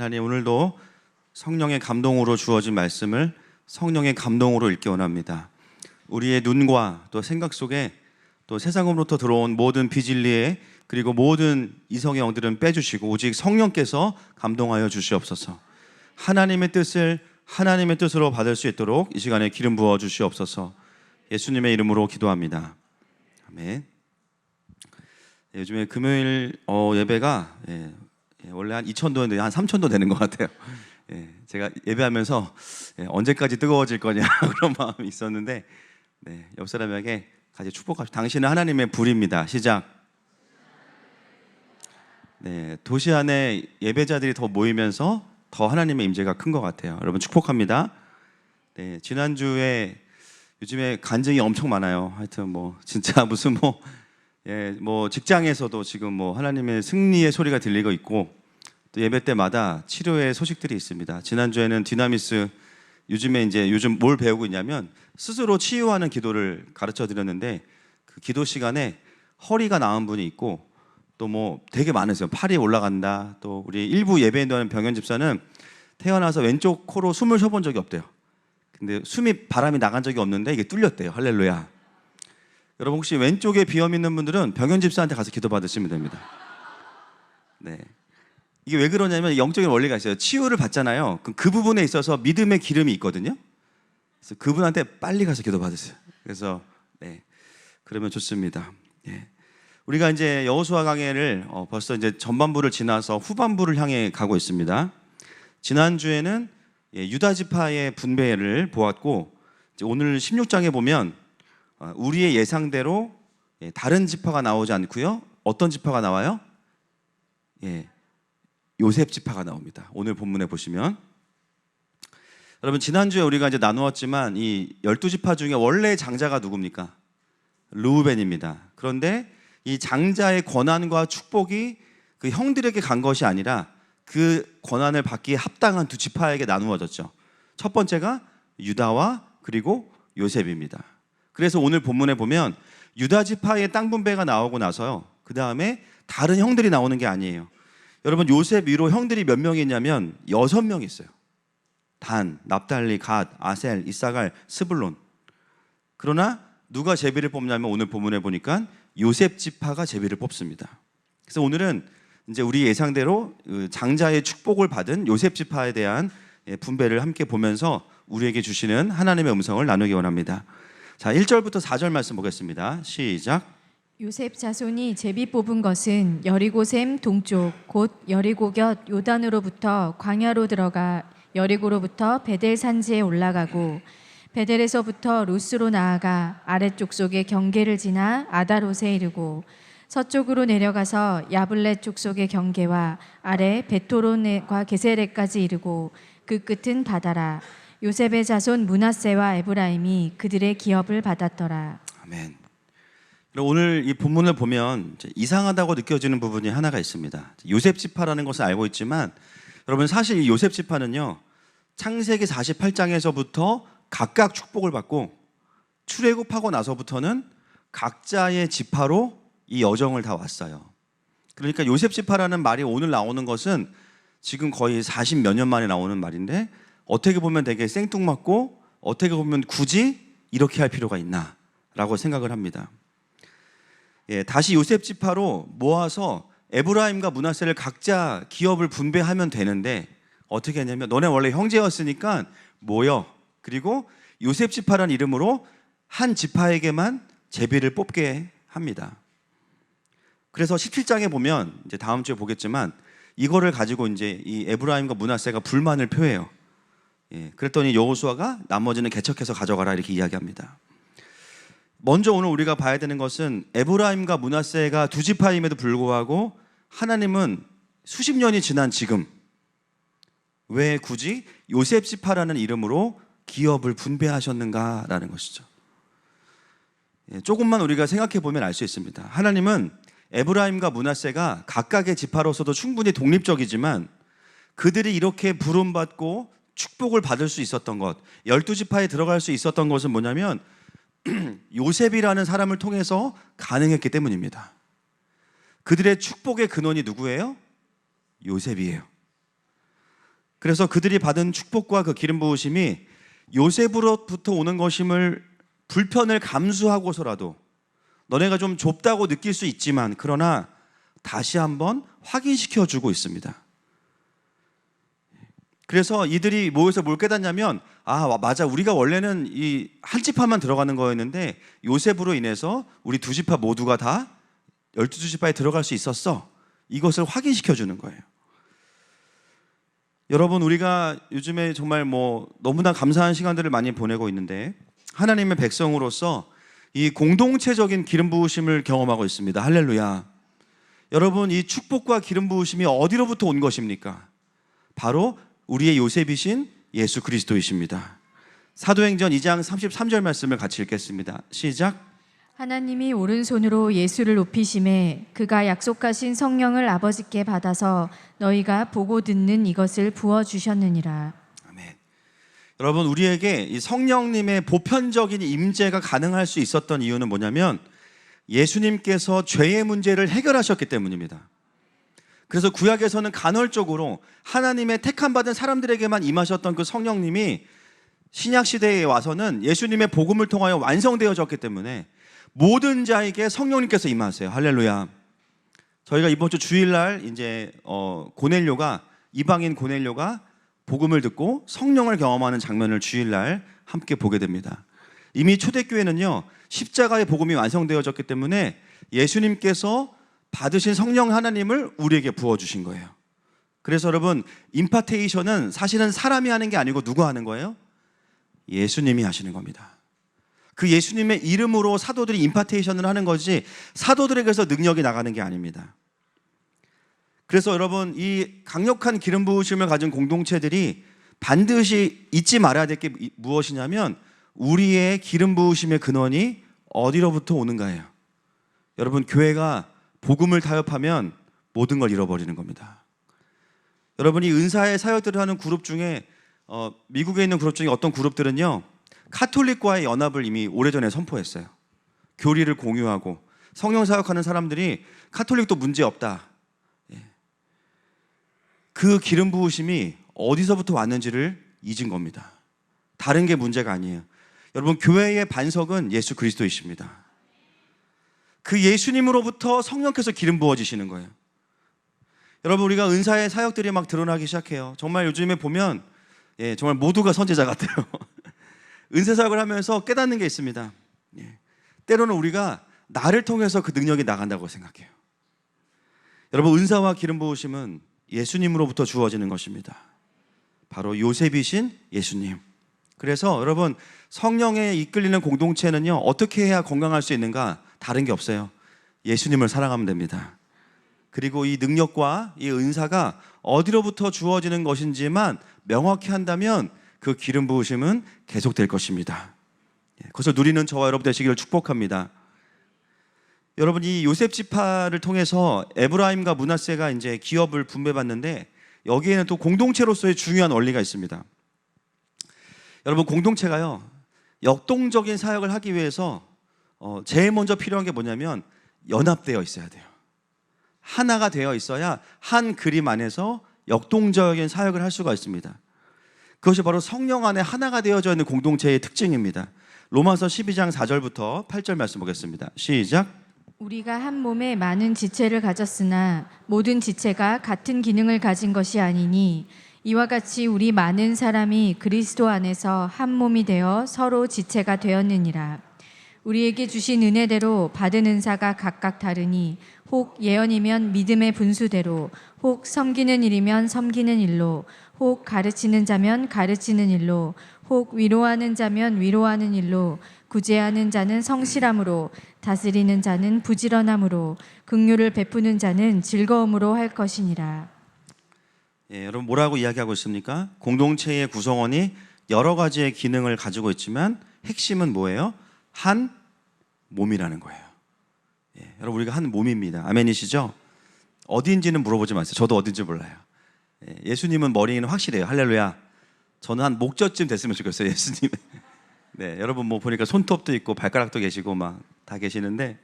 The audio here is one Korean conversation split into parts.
하나님, 오늘도 성령의 감동으로 주어진 말씀을 성령의 감동으로 읽기 원합니다. 우리의 눈과 또 생각 속에 또 세상으로부터 들어온 모든 비진리에 그리고 모든 이성의 영들은 빼주시고 오직 성령께서 감동하여 주시옵소서. 하나님의 뜻으로 받을 수 있도록 이 시간에 기름 부어 주시옵소서. 예수님의 이름으로 기도합니다. 아멘. 요즘에 금요일 예배가 원래 한 2,000도였는데 한 3,000도 되는 것 같아요. 제가 예배하면서 언제까지 뜨거워질 거냐 그런 마음이 있었는데 옆 사람에게 같이 축복합시다. 당신은 하나님의 불입니다. 시작. 도시 안에 예배자들이 더 모이면서 더 하나님의 임재가 큰 것 같아요. 여러분 축복합니다. 지난주에 요즘에 간증이 엄청 많아요. 하여튼 뭐 진짜 무슨 뭐 직장에서도 지금 뭐 하나님의 승리의 소리가 들리고 있고 또 예배 때마다 치료의 소식들이 있습니다. 지난주에는 디나미스 요즘 뭘 배우고 있냐면 스스로 치유하는 기도를 가르쳐 드렸는데 그 기도 시간에 허리가 나은 분이 있고 또 뭐 되게 많으세요. 팔이 올라간다. 또 우리 일부 예배인도하는 병현 집사는 태어나서 왼쪽 코로 숨을 쉬어본 적이 없대요. 근데 바람이 나간 적이 없는데 이게 뚫렸대요. 할렐루야. 여러분 혹시 왼쪽에 비염 있는 분들은 병현 집사한테 가서 기도 받으시면 됩니다. 이게 왜 그러냐면 영적인 원리가 있어요. 치유를 받잖아요. 그 부분에 있어서 믿음의 기름이 있거든요. 그래서 그분한테 빨리 가서 기도 받으세요. 그래서 그러면 좋습니다. 우리가 이제 여호수아 강해를 벌써 이제 전반부를 지나서 후반부를 향해 가고 있습니다. 지난주에는 유다 지파의 분배를 보았고 오늘 16장에 보면 우리의 예상대로 다른 지파가 나오지 않고요. 어떤 지파가 나와요? 요셉 지파가 나옵니다. 오늘 본문에 보시면 여러분 지난주에 우리가 이제 나누었지만 이 12지파 중에 원래 장자가 누굽니까? 르우벤입니다. 그런데 이 장자의 권한과 축복이 그 형들에게 간 것이 아니라 그 권한을 받기에 합당한 두 지파에게 나누어졌죠. 첫 번째가 유다와 그리고 요셉입니다. 그래서 오늘 본문에 보면 유다 지파의 땅 분배가 나오고 나서요. 그 다음에 다른 형들이 나오는 게 아니에요. 여러분 요셉 위로 형들이 몇 명이 있냐면 6명 있어요. 단, 납달리, 갓, 아셀, 이사갈, 스불론. 그러나 누가 제비를 뽑냐면 오늘 본문에 보니까 요셉 지파가 제비를 뽑습니다. 그래서 오늘은 이제 우리 예상대로 장자의 축복을 받은 요셉 지파에 대한 분배를 함께 보면서 우리에게 주시는 하나님의 음성을 나누기 원합니다. 자, 1절부터 4절 말씀 보겠습니다. 시작. 요셉 자손이 제비 뽑은 것은 여리고샘 동쪽 곧 여리고 곁 요단으로부터 광야로 들어가 여리고로부터 베델 산지에 올라가고 베델에서부터 루스로 나아가 아래쪽 속의 경계를 지나 아다롯에 이르고 서쪽으로 내려가서 야블렛 쪽 속의 경계와 아래 베토론과 게세렛까지 이르고 그 끝은 바다라. 요셉의 자손 므낫세와 에브라임이 그들의 기업을 받았더라. 아멘. 오늘 이 본문을 보면 이상하다고 느껴지는 부분이 하나가 있습니다. 요셉 지파라는 것을 알고 있지만 여러분 사실 이 요셉 지파는요 창세기 48장에서부터 각각 축복을 받고 출애굽하고 나서부터는 각자의 지파로 이 여정을 다 왔어요. 그러니까 요셉 지파라는 말이 오늘 나오는 것은 지금 거의 40몇 년 만에 나오는 말인데 어떻게 보면 되게 생뚱맞고 어떻게 보면 굳이 이렇게 할 필요가 있나 라고 생각을 합니다. 다시 요셉 지파로 모아서 에브라임과 므낫세를 각자 기업을 분배하면 되는데 어떻게 했냐면 너네 원래 형제였으니까 모여 그리고 요셉 지파라는 이름으로 한 지파에게만 제비를 뽑게 합니다. 그래서 17장에 보면 이제 다음 주에 보겠지만 이거를 가지고 이제 이 에브라임과 므낫세가 불만을 표해요. 그랬더니 여호수아가 나머지는 개척해서 가져가라 이렇게 이야기합니다. 먼저 오늘 우리가 봐야 되는 것은 에브라임과 므낫세가 두 지파임에도 불구하고 하나님은 수십 년이 지난 지금 왜 굳이 요셉 지파라는 이름으로 기업을 분배하셨는가라는 것이죠. 조금만 우리가 생각해 보면 알 수 있습니다. 하나님은 에브라임과 므낫세가 각각의 지파로서도 충분히 독립적이지만 그들이 이렇게 부름받고 축복을 받을 수 있었던 것, 12지파에 들어갈 수 있었던 것은 뭐냐면 요셉이라는 사람을 통해서 가능했기 때문입니다. 그들의 축복의 근원이 누구예요? 요셉이에요. 그래서 그들이 받은 축복과 그 기름 부으심이 요셉으로부터 오는 것임을 불편을 감수하고서라도 너네가 좀 좁다고 느낄 수 있지만 그러나 다시 한번 확인시켜주고 있습니다. 그래서 이들이 모여서 뭘 깨닫냐면 맞아, 우리가 원래는 이 한 지파만 들어가는 거였는데 요셉으로 인해서 우리 두 지파 모두가 다 12지파에 들어갈 수 있었어. 이것을 확인시켜주는 거예요. 여러분, 우리가 요즘에 정말 너무나 감사한 시간들을 많이 보내고 있는데 하나님의 백성으로서 이 공동체적인 기름 부으심을 경험하고 있습니다. 할렐루야. 여러분, 이 축복과 기름 부으심이 어디로부터 온 것입니까? 바로 우리의 요셉이신 예수 그리스도이십니다. 사도행전 2장 33절 말씀을 같이 읽겠습니다. 시작. 하나님이 오른손으로 예수를 높이심에 그가 약속하신 성령을 아버지께 받아서 너희가 보고 듣는 이것을 부어주셨느니라. 아멘. 여러분, 우리에게 이 성령님의 보편적인 임재가 가능할 수 있었던 이유는 뭐냐면 예수님께서 죄의 문제를 해결하셨기 때문입니다. 그래서 구약에서는 간헐적으로 하나님의 택함받은 사람들에게만 임하셨던 그 성령님이 신약시대에 와서는 예수님의 복음을 통하여 완성되어졌기 때문에 모든 자에게 성령님께서 임하세요. 할렐루야. 저희가 이번 주 주일날 이제 고넬료가, 이방인 고넬료가 복음을 듣고 성령을 경험하는 장면을 주일날 함께 보게 됩니다. 이미 초대교회는요, 십자가의 복음이 완성되어졌기 때문에 예수님께서 받으신 성령 하나님을 우리에게 부어주신 거예요. 그래서 여러분, 임파테이션은 사실은 사람이 하는 게 아니고 누가 하는 거예요? 예수님이 하시는 겁니다. 그 예수님의 이름으로 사도들이 임파테이션을 하는 거지 사도들에게서 능력이 나가는 게 아닙니다. 그래서 여러분, 이 강력한 기름 부으심을 가진 공동체들이 반드시 잊지 말아야 될 게 무엇이냐면 우리의 기름 부으심의 근원이 어디로부터 오는가예요. 여러분, 교회가 복음을 타협하면 모든 걸 잃어버리는 겁니다. 여러분이 은사의 사역들을 하는 그룹 중에 미국에 있는 그룹 중에 어떤 그룹들은요, 카톨릭과의 연합을 이미 오래전에 선포했어요. 교리를 공유하고 성령 사역하는 사람들이 카톨릭도 문제 없다. 그 기름 부으심이 어디서부터 왔는지를 잊은 겁니다. 다른 게 문제가 아니에요. 여러분, 교회의 반석은 예수 그리스도이십니다. 그 예수님으로부터 성령께서 기름 부어지시는 거예요. 여러분, 우리가 은사의 사역들이 막 드러나기 시작해요. 정말 요즘에 보면 정말 모두가 선지자 같아요. 은사 사역을 하면서 깨닫는 게 있습니다. 때로는 우리가 나를 통해서 그 능력이 나간다고 생각해요. 여러분, 은사와 기름 부으심은 예수님으로부터 주어지는 것입니다. 바로 요셉이신 예수님. 그래서 여러분, 성령에 이끌리는 공동체는요, 어떻게 해야 건강할 수 있는가? 다른 게 없어요. 예수님을 사랑하면 됩니다. 그리고 이 능력과 이 은사가 어디로부터 주어지는 것인지만 명확히 한다면 그 기름 부으심은 계속될 것입니다. 그것을 누리는 저와 여러분 되시기를 축복합니다. 여러분, 이 요셉 지파를 통해서 에브라임과 므낫세가 이제 기업을 분배받는데 여기에는 또 공동체로서의 중요한 원리가 있습니다. 여러분, 공동체가요, 역동적인 사역을 하기 위해서 제일 먼저 필요한 게 뭐냐면 연합되어 있어야 돼요. 하나가 되어 있어야 한 그림 안에서 역동적인 사역을 할 수가 있습니다. 그것이 바로 성령 안에 하나가 되어져 있는 공동체의 특징입니다. 로마서 12장 4절부터 8절 말씀 보겠습니다. 시작. 우리가 한 몸에 많은 지체를 가졌으나 모든 지체가 같은 기능을 가진 것이 아니니 이와 같이 우리 많은 사람이 그리스도 안에서 한 몸이 되어 서로 지체가 되었느니라. 우리에게 주신 은혜대로 받은 은사가 각각 다르니 혹 예언이면 믿음의 분수대로, 혹 섬기는 일이면 섬기는 일로, 혹 가르치는 자면 가르치는 일로, 혹 위로하는 자면 위로하는 일로, 구제하는 자는 성실함으로, 다스리는 자는 부지런함으로, 긍휼을 베푸는 자는 즐거움으로 할 것이니라. 여러분, 뭐라고 이야기하고 있습니까? 공동체의 구성원이 여러 가지의 기능을 가지고 있지만 핵심은 뭐예요? 한 몸이라는 거예요. 여러분, 우리가 한 몸입니다. 아멘이시죠? 어디인지는 물어보지 마세요. 저도 어딘지 몰라요. 예수님은 머리는 확실해요. 할렐루야. 저는 한 목젖쯤 됐으면 좋겠어요, 예수님. 네, 여러분 보니까 손톱도 있고 발가락도 계시고 막 다 계시는데,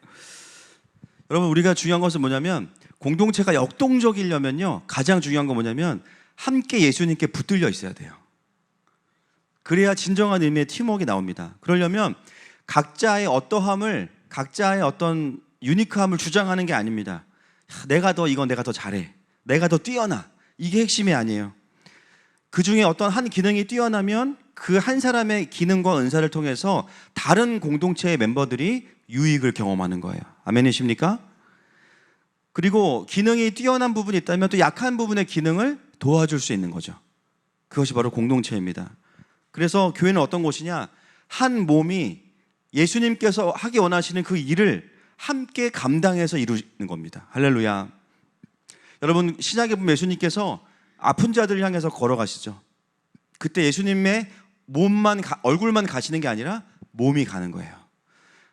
여러분, 우리가 중요한 것은 뭐냐면 공동체가 역동적이려면요, 가장 중요한 건 뭐냐면 함께 예수님께 붙들려 있어야 돼요. 그래야 진정한 의미의 팀워크가 나옵니다. 그러려면 각자의 어떠함을, 각자의 어떤 유니크함을 주장하는 게 아닙니다. 내가 더 잘해, 내가 더 뛰어나, 이게 핵심이 아니에요. 그 중에 어떤 한 기능이 뛰어나면 그 한 사람의 기능과 은사를 통해서 다른 공동체의 멤버들이 유익을 경험하는 거예요. 아멘이십니까? 그리고 기능이 뛰어난 부분이 있다면 또 약한 부분의 기능을 도와줄 수 있는 거죠. 그것이 바로 공동체입니다. 그래서 교회는 어떤 곳이냐? 한 몸이 예수님께서 하기 원하시는 그 일을 함께 감당해서 이루는 겁니다. 할렐루야. 여러분, 신약에 보면 예수님께서 아픈 자들을 향해서 걸어가시죠. 그때 예수님의 몸만, 얼굴만 가시는 게 아니라 몸이 가는 거예요.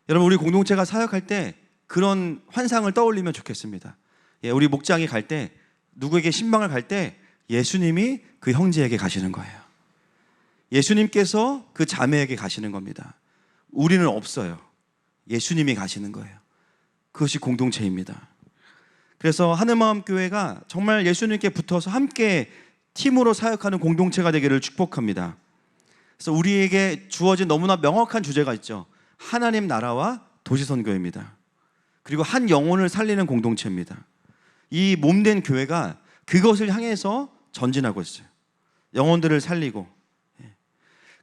여러분, 우리 공동체가 사역할 때 그런 환상을 떠올리면 좋겠습니다. 우리 목장이 갈 때, 누구에게 신방을 갈 때 예수님이 그 형제에게 가시는 거예요. 예수님께서 그 자매에게 가시는 겁니다. 우리는 없어요. 예수님이 가시는 거예요. 그것이 공동체입니다. 그래서 하늘마음교회가 정말 예수님께 붙어서 함께 팀으로 사역하는 공동체가 되기를 축복합니다. 그래서 우리에게 주어진 너무나 명확한 주제가 있죠. 하나님 나라와 도시선교입니다. 그리고 한 영혼을 살리는 공동체입니다. 이 몸된 교회가 그것을 향해서 전진하고 있어요. 영혼들을 살리고.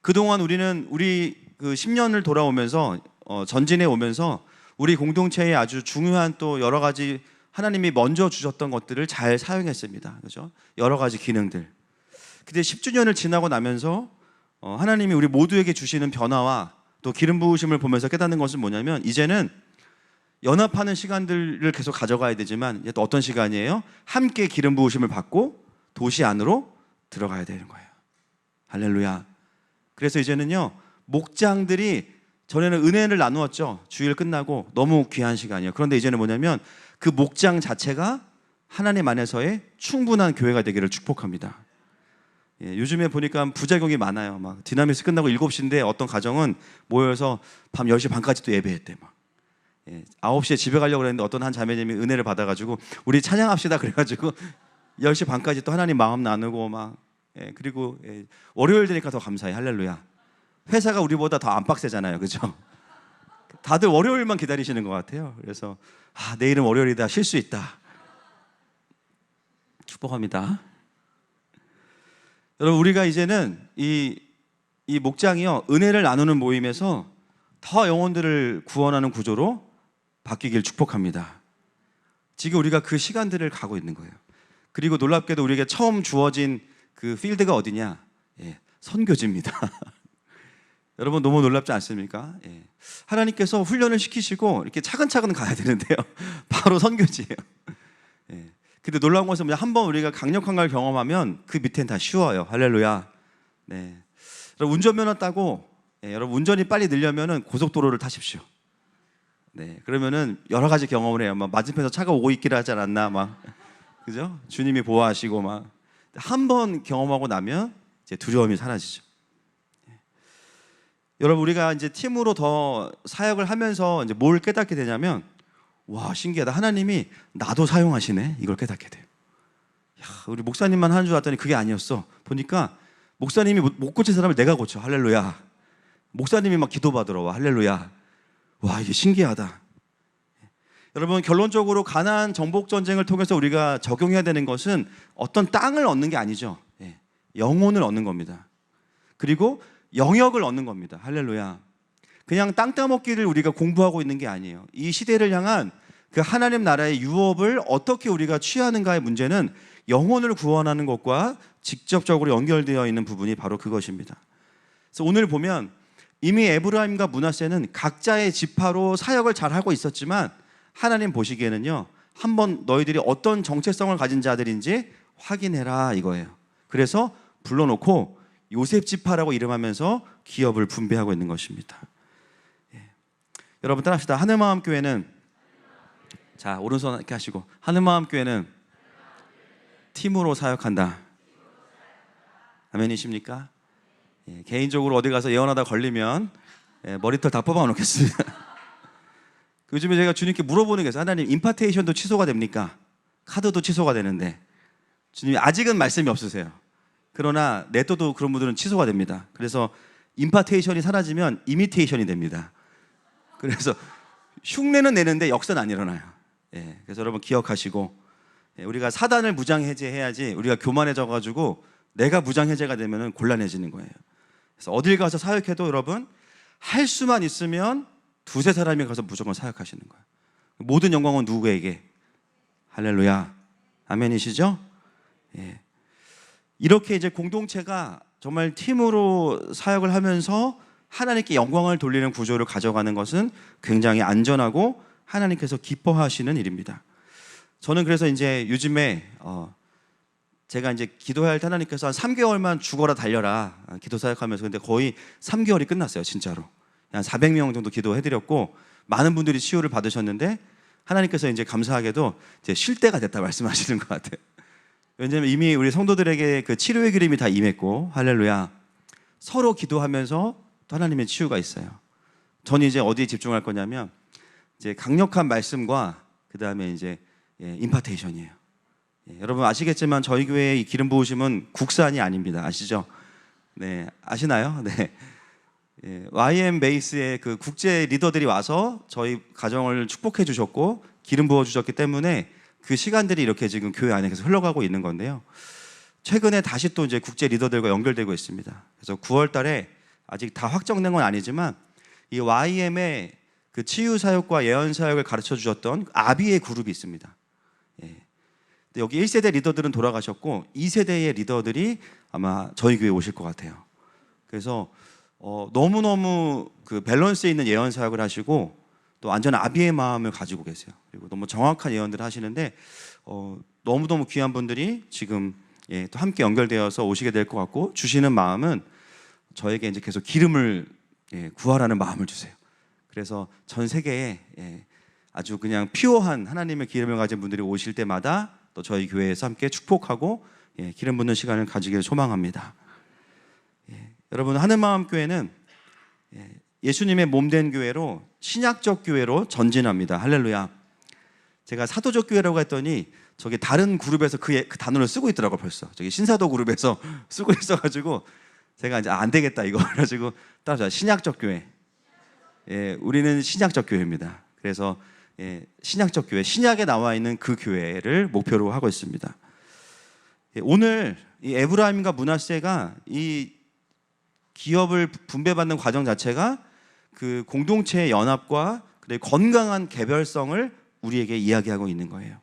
그동안 우리는 우리 그 10년을 돌아오면서 전진해 오면서 우리 공동체에 아주 중요한 또 여러 가지 하나님이 먼저 주셨던 것들을 잘 사용했습니다. 그렇죠? 여러 가지 기능들. 근데 10주년을 지나고 나면서 하나님이 우리 모두에게 주시는 변화와 또 기름 부으심을 보면서 깨닫는 것은 뭐냐면, 이제는 연합하는 시간들을 계속 가져가야 되지만 이제 또 어떤 시간이에요? 함께 기름 부으심을 받고 도시 안으로 들어가야 되는 거예요. 할렐루야. 그래서 이제는요, 목장들이 전에는 은혜를 나누었죠. 주일 끝나고 너무 귀한 시간이에요. 그런데 이제는 뭐냐면 그 목장 자체가 하나님 안에서의 충분한 교회가 되기를 축복합니다. 요즘에 보니까 부작용이 많아요. 막 디나미스 끝나고 7시인데 어떤 가정은 모여서 밤 10시 반까지 또 예배했대. 막 9시에 집에 가려고 그랬는데 어떤 한 자매님이 은혜를 받아가지고 우리 찬양합시다 그래가지고 10시 반까지 또 하나님 마음 나누고 막 그리고 월요일 되니까 더 감사해. 할렐루야. 회사가 우리보다 더 안 빡세잖아요. 그죠? 다들 월요일만 기다리시는 것 같아요. 그래서 내일은 월요일이다, 쉴 수 있다. 축복합니다. 여러분, 우리가 이제는 이 목장이요, 은혜를 나누는 모임에서 더 영혼들을 구원하는 구조로 바뀌길 축복합니다. 지금 우리가 그 시간들을 가고 있는 거예요. 그리고 놀랍게도 우리에게 처음 주어진 그 필드가 어디냐? 선교지입니다. 여러분, 너무 놀랍지 않습니까? 하나님께서 훈련을 시키시고 이렇게 차근차근 가야 되는데요, 바로 선교지예요. 근데 놀라운 것은 뭐냐? 한번 우리가 강력한 걸 경험하면 그 밑엔 다 쉬워요. 할렐루야. 여러분, 운전면허 따고 여러분 운전이 빨리 늘려면은 고속도로를 타십시오. 그러면은 여러 가지 경험을 해요. 막 맞은편에서 차가 오고 있기를 하지 않았나, 막 그죠? 주님이 보호하시고 막. 한 번 경험하고 나면 이제 두려움이 사라지죠. 여러분, 우리가 이제 팀으로 더 사역을 하면서 이제 뭘 깨닫게 되냐면, 와, 신기하다. 하나님이 나도 사용하시네. 이걸 깨닫게 돼요. 우리 목사님만 하는 줄 알았더니 그게 아니었어. 보니까 목사님이 못 고친 사람을 내가 고쳐. 할렐루야. 목사님이 막 기도받으러 와. 할렐루야. 와, 이게 신기하다. 여러분, 결론적으로 가나안 정복 전쟁을 통해서 우리가 적용해야 되는 것은 어떤 땅을 얻는 게 아니죠. 영혼을 얻는 겁니다. 그리고 영역을 얻는 겁니다. 할렐루야. 그냥 땅 따먹기를 우리가 공부하고 있는 게 아니에요. 이 시대를 향한 그 하나님 나라의 유업을 어떻게 우리가 취하는가의 문제는 영혼을 구원하는 것과 직접적으로 연결되어 있는 부분이 바로 그것입니다. 그래서 오늘 보면 이미 에브라임과 므낫세는 각자의 지파로 사역을 잘하고 있었지만 하나님 보시기에는요, 한번 너희들이 어떤 정체성을 가진 자들인지 확인해라 이거예요. 그래서 불러놓고 요셉 지파라고 이름하면서 기업을 분배하고 있는 것입니다. 여러분, 따라합시다. 하늘마음교회는, 자, 오른손 이렇게 하시고, 하늘마음교회는 팀으로 사역한다. 아멘이십니까? 개인적으로 어디 가서 예언하다 걸리면 머리털 다 뽑아 놓겠습니다. 요즘에 제가 주님께 물어보는 게 있어요. 하나님, 임파테이션도 취소가 됩니까? 카드도 취소가 되는데 주님이 아직은 말씀이 없으세요. 그러나 내또도 그런 분들은 취소가 됩니다. 그래서 임파테이션이 사라지면 이미테이션이 됩니다. 그래서 흉내는 내는데 역사는 안 일어나요. 예, 그래서 여러분 기억하시고, 우리가 사단을 무장해제해야지 우리가 교만해져가지고 내가 무장해제가 되면 곤란해지는 거예요. 그래서 어딜 가서 사역해도 여러분 할 수만 있으면 두세 사람이 가서 무조건 사역하시는 거예요. 모든 영광은 누구에게? 할렐루야, 아멘이시죠? 예. 이렇게 이제 공동체가 정말 팀으로 사역을 하면서 하나님께 영광을 돌리는 구조를 가져가는 것은 굉장히 안전하고 하나님께서 기뻐하시는 일입니다. 저는 그래서 이제 요즘에 제가 이제 기도해야 할 때 하나님께서 한 3개월만 죽어라 달려라 기도 사역하면서, 근데 거의 3개월이 끝났어요. 진짜로 한 400명 정도 기도해드렸고 많은 분들이 치유를 받으셨는데, 하나님께서 이제 감사하게도 이제 쉴 때가 됐다 말씀하시는 것 같아요. 왜냐하면 이미 우리 성도들에게 그 치료의 기름이 다 임했고, 할렐루야, 서로 기도하면서 또 하나님의 치유가 있어요. 저는 이제 어디에 집중할 거냐면 이제 강력한 말씀과 그 다음에 이제 임파테이션이에요. 여러분 아시겠지만 저희 교회의 이 기름 부으심은 국산이 아닙니다. 아시죠? 네, 아시나요? 네. YM 베이스의 그 국제 리더들이 와서 저희 가정을 축복해 주셨고 기름 부어 주셨기 때문에 그 시간들이 이렇게 지금 교회 안에 계속 흘러가고 있는 건데요. 최근에 다시 또 이제 국제 리더들과 연결되고 있습니다. 그래서 9월 달에 아직 다 확정된 건 아니지만 이 YM의 그 치유 사역과 예언 사역을 가르쳐 주셨던 아비의 그룹이 있습니다. 여기 1세대 리더들은 돌아가셨고 2세대의 리더들이 아마 저희 교회에 오실 것 같아요. 그래서 너무너무 그 밸런스 있는 예언 사역을 하시고 또 완전 아비의 마음을 가지고 계세요. 그리고 너무 정확한 예언들을 하시는데 너무너무 귀한 분들이 지금 또 함께 연결되어서 오시게 될 것 같고, 주시는 마음은 저에게 이제 계속 기름을 구하라는 마음을 주세요. 그래서 전 세계에 아주 그냥 피오한 하나님의 기름을 가진 분들이 오실 때마다 또 저희 교회에서 함께 축복하고 기름 붓는 시간을 가지길 소망합니다. 여러분, 하늘마음교회는 예수님의 몸된 교회로, 신약적 교회로 전진합니다. 할렐루야. 제가 사도적 교회라고 했더니 저기 다른 그룹에서 그 단어를 쓰고 있더라고요. 벌써 저기 신사도 그룹에서 쓰고 있어가지고 제가 이제 안 되겠다 이거 그래가지고 따라서 신약적 교회. 우리는 신약적 교회입니다. 그래서 신약적 교회, 신약에 나와 있는 그 교회를 목표로 하고 있습니다. 오늘 이 에브라임과 므낫세가 이 기업을 분배받는 과정 자체가 그 공동체의 연합과 그리고 건강한 개별성을 우리에게 이야기하고 있는 거예요.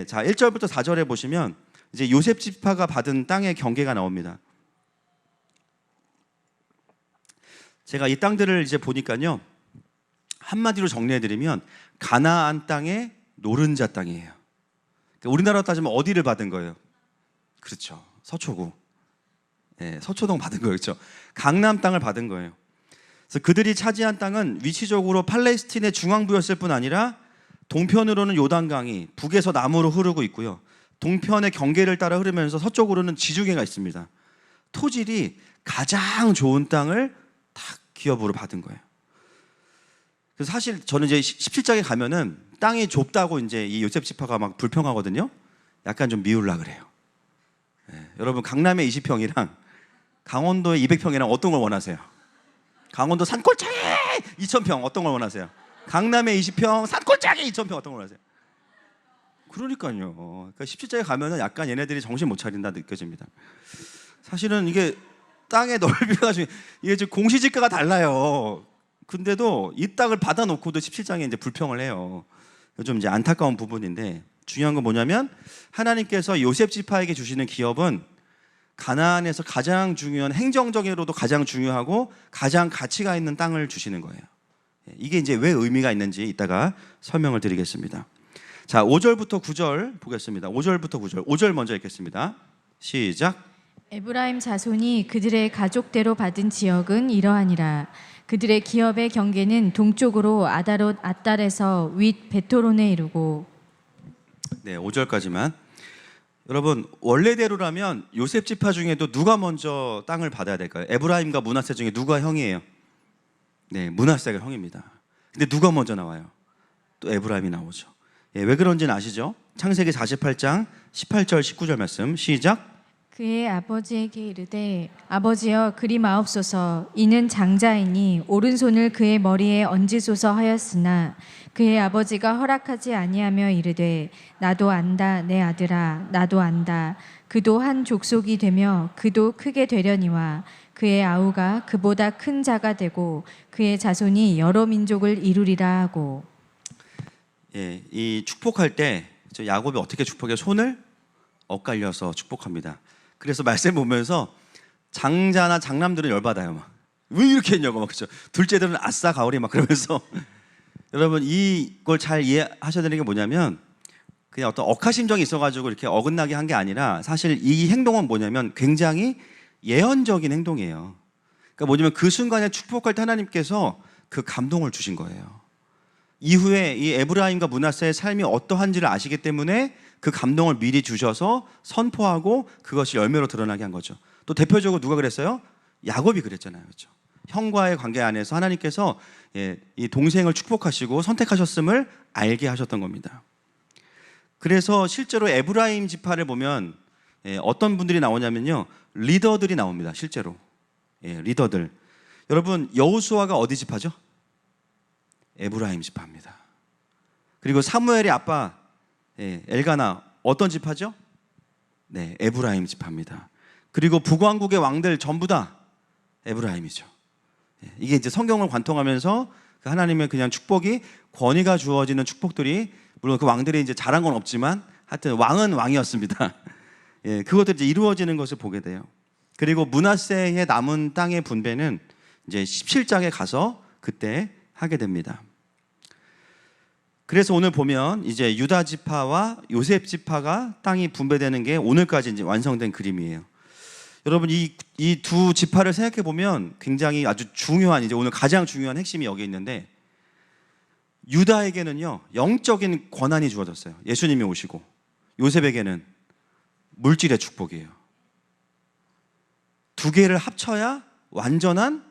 자, 1절부터 4절에 보시면 이제 요셉 지파가 받은 땅의 경계가 나옵니다. 제가 이 땅들을 이제 보니까요, 한마디로 정리해드리면 가나안 땅의 노른자 땅이에요. 그러니까 우리나라로 따지면 어디를 받은 거예요? 그렇죠, 서초구. 서초동 받은 거예요. 그렇죠? 강남 땅을 받은 거예요. 그래서 그들이 차지한 땅은 위치적으로 팔레스틴의 중앙부였을 뿐 아니라 동편으로는 요단강이 북에서 남으로 흐르고 있고요. 동편의 경계를 따라 흐르면서 서쪽으로는 지중해가 있습니다. 토질이 가장 좋은 땅을 딱 기업으로 받은 거예요. 그래서 사실 저는 이제 17장에 가면은 땅이 좁다고 이제 이 요셉 지파가 막 불평하거든요. 약간 좀 미울라 그래요. 여러분, 강남의 20평이랑 강원도의 200평이랑 어떤 걸 원하세요? 강원도 산골짜기 2000평 어떤 걸 원하세요? 강남의 20평 산골짜기 2000평 어떤 걸 원하세요? 그러니까요. 그러니까 17장에 가면은 약간 얘네들이 정신 못 차린다 느껴집니다. 사실은 이게 땅의 넓이가 이게 지금 공시지가가 달라요. 근데도 이 땅을 받아놓고도 17장에 이제 불평을 해요. 좀 이제 안타까운 부분인데, 중요한 건 뭐냐면 하나님께서 요셉 지파에게 주시는 기업은 가나안에서 가장 중요한, 행정적으로도 가장 중요하고 가장 가치가 있는 땅을 주시는 거예요. 이게 이제 왜 의미가 있는지 이따가 설명을 드리겠습니다. 자, 5절부터 9절 보겠습니다. 5절부터 9절. 5절 먼저 읽겠습니다. 시작. 에브라임 자손이 그들의 가족대로 받은 지역은 이러하니라. 그들의 기업의 경계는 동쪽으로 아다롯 앗달에서 윗 베토론에 이르고. 네, 5절까지만. 여러분, 원래대로라면 요셉 지파 중에도 누가 먼저 땅을 받아야 될까요? 에브라임과 므낫세 중에 누가 형이에요? 네, 므낫세가 형입니다. 근데 누가 먼저 나와요? 또 에브라임이 나오죠. 왜 그런지는 아시죠? 창세기 48장 18절 19절 말씀 시작. 그의 아버지에게 이르되 아버지여 그리 마옵소서 이는 장자이니 오른손을 그의 머리에 얹으소서 하였으나 그의 아버지가 허락하지 아니하며 이르되 나도 안다 내 아들아 나도 안다 그도 한 족속이 되며 그도 크게 되려니와 그의 아우가 그보다 큰 자가 되고 그의 자손이 여러 민족을 이루리라 하고. 예, 이 축복할 때 야곱이 어떻게 축복해? 손을 엇갈려서 축복합니다. 그래서 말씀 보면서 장자나 장남들은 열받아요. 막 왜 이렇게 했냐고 막 그렇죠. 둘째들은 아싸 가오리 막 그러면서 여러분 이걸 잘 이해하셔야 되는 게 뭐냐면 그냥 어떤 억하심정이 있어가지고 이렇게 어긋나게 한 게 아니라 사실 이 행동은 뭐냐면 굉장히 예언적인 행동이에요. 그러니까 뭐냐면 그 순간에 축복할 때 하나님께서 그 감동을 주신 거예요. 이후에 이 에브라임과 므낫세의 삶이 어떠한지를 아시기 때문에 그 감동을 미리 주셔서 선포하고 그것이 열매로 드러나게 한 거죠. 또 대표적으로 누가 그랬어요? 야곱이 그랬잖아요. 그렇죠? 형과의 관계 안에서 하나님께서 이 동생을 축복하시고 선택하셨음을 알게 하셨던 겁니다. 그래서 실제로 에브라임 지파를 보면 어떤 분들이 나오냐면요. 리더들이 나옵니다. 실제로. 리더들. 여러분 여호수아가 어디 지파죠? 에브라임 지파입니다. 그리고 사무엘의 아빠 엘가나 어떤 지파죠? 네, 에브라임 지파입니다. 그리고 북왕국의 왕들 전부 다 에브라임이죠. 이게 이제 성경을 관통하면서 그 하나님의 그냥 축복이 권위가 주어지는 축복들이 물론 그 왕들이 이제 잘한 건 없지만 하여튼 왕은 왕이었습니다. 그것들이 이제 이루어지는 것을 보게 돼요. 그리고 므낫세의 남은 땅의 분배는 이제 17장에 가서 그때 하게 됩니다. 그래서 오늘 보면 이제 유다 지파와 요셉 지파가 땅이 분배되는 게 오늘까지 이제 완성된 그림이에요. 여러분 이 두 지파를 생각해 보면 굉장히 아주 중요한 이제 오늘 가장 중요한 핵심이 여기 있는데 유다에게는요 영적인 권한이 주어졌어요. 예수님이 오시고 요셉에게는 물질의 축복이에요. 두 개를 합쳐야 완전한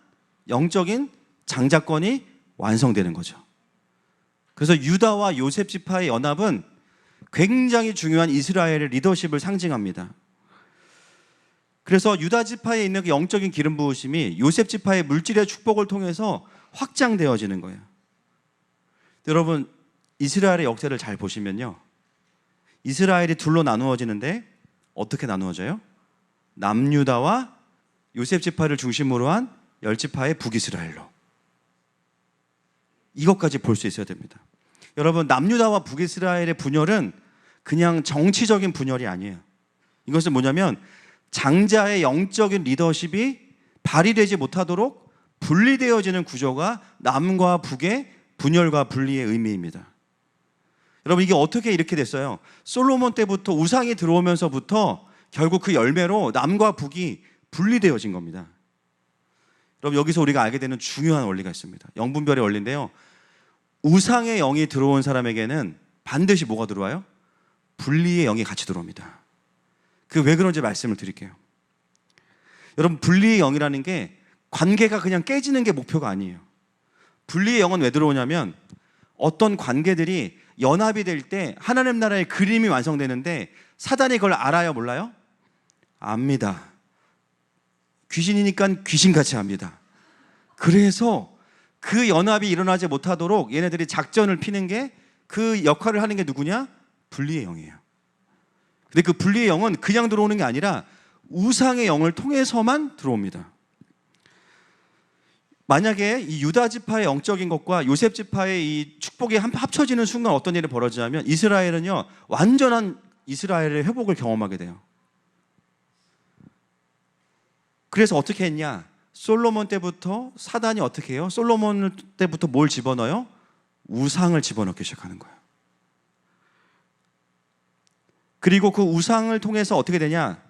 영적인 장자권이 완성되는 거죠. 그래서 유다와 요셉 지파의 연합은 굉장히 중요한 이스라엘의 리더십을 상징합니다. 그래서 유다 지파에 있는 그 영적인 기름 부으심이 요셉 지파의 물질의 축복을 통해서 확장되어지는 거예요. 여러분 이스라엘의 역사를 잘 보시면요. 이스라엘이 둘로 나누어지는데 어떻게 나누어져요? 남유다와 요셉 지파를 중심으로 한 10지파의 북이스라엘로. 이것까지 볼 수 있어야 됩니다. 여러분 남유다와 북이스라엘의 분열은 그냥 정치적인 분열이 아니에요. 이것은 뭐냐면 장자의 영적인 리더십이 발휘되지 못하도록 분리되어지는 구조가 남과 북의 분열과 분리의 의미입니다. 여러분 이게 어떻게 이렇게 됐어요? 솔로몬 때부터 우상이 들어오면서부터 결국 그 열매로 남과 북이 분리되어진 겁니다. 여러분 여기서 우리가 알게 되는 중요한 원리가 있습니다. 영분별의 원리인데요. 우상의 영이 들어온 사람에게는 반드시 뭐가 들어와요? 분리의 영이 같이 들어옵니다. 그 왜 그런지 말씀을 드릴게요. 여러분 분리의 영이라는 게 관계가 그냥 깨지는 게 목표가 아니에요. 분리의 영은 왜 들어오냐면 어떤 관계들이 연합이 될 때 하나님 나라의 그림이 완성되는데 사단이 그걸 알아요? 몰라요? 압니다. 귀신이니까 귀신같이 압니다. 그래서 그 연합이 일어나지 못하도록 얘네들이 작전을 피는 게 그 역할을 하는 게 누구냐? 분리의 영이에요. 근데 그 분리의 영은 그냥 들어오는 게 아니라 우상의 영을 통해서만 들어옵니다. 만약에 이 유다 지파의 영적인 것과 요셉 지파의 이 축복이 합쳐지는 순간 어떤 일이 벌어지냐면 이스라엘은요 완전한 이스라엘의 회복을 경험하게 돼요. 그래서 어떻게 했냐? 솔로몬 때부터 사단이 어떻게 해요? 솔로몬 때부터 뭘 집어넣어요? 우상을 집어넣기 시작하는 거예요. 그리고 그 우상을 통해서 어떻게 되냐?